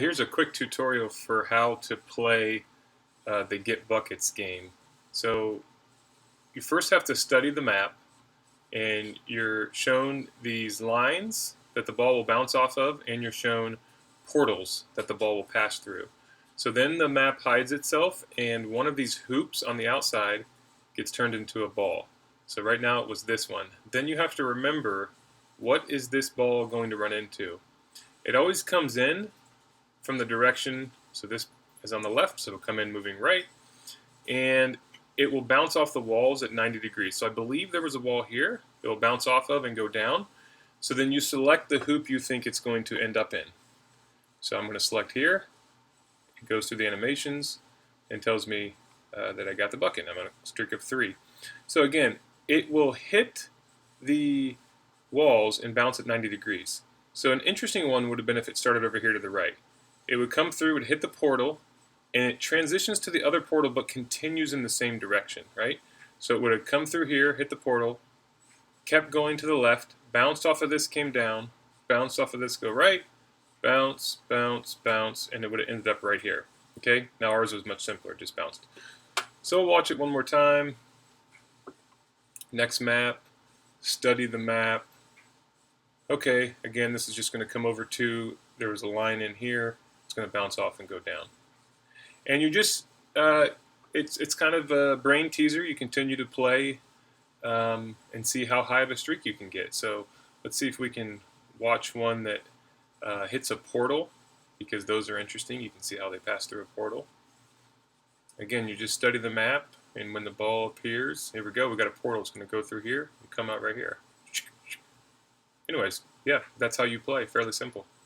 Here's a quick tutorial for how to play the Get Buckets game. So you first have to study the map, and you're shown these lines that the ball will bounce off of, and you're shown portals that the ball will pass through. So then the map hides itself, and one of these hoops on the outside gets turned into a ball. So right now it was this one. Then you have to remember, what is this ball going to run into? It always comes in from the direction, so this is on the left, so it'll come in moving right, and it will bounce off the walls at 90 degrees. So I believe there was a wall here it will bounce off of and go down. So then you select the hoop you think it's going to end up in. So I'm going to select here. It goes through the animations and tells me that I got the bucket. I'm on a streak of 3. So again, it will hit the walls and bounce at 90 degrees. So an interesting one would have been if it started over here to the right. It would come through, would hit the portal, and it transitions to the other portal but continues in the same direction, right? So it would have come through here, hit the portal, kept going to the left, bounced off of this, came down, bounced off of this, go right, bounce, bounce, bounce, and it would have ended up right here. Okay, now ours was much simpler, just bounced. So we'll watch it one more time. Next map, study the map. Okay, again, this is just going to come over to, there was a line in here, it's going to bounce off and go down. And you just, it's kind of a brain teaser. You continue to play and see how high of a streak you can get. So let's see if we can watch one that hits a portal, because those are interesting. You can see how they pass through a portal. Again, you just study the map, and when the ball appears, here we go, we got a portal. It's going to go through here and come out right here. Anyways, yeah, that's how you play. Fairly simple.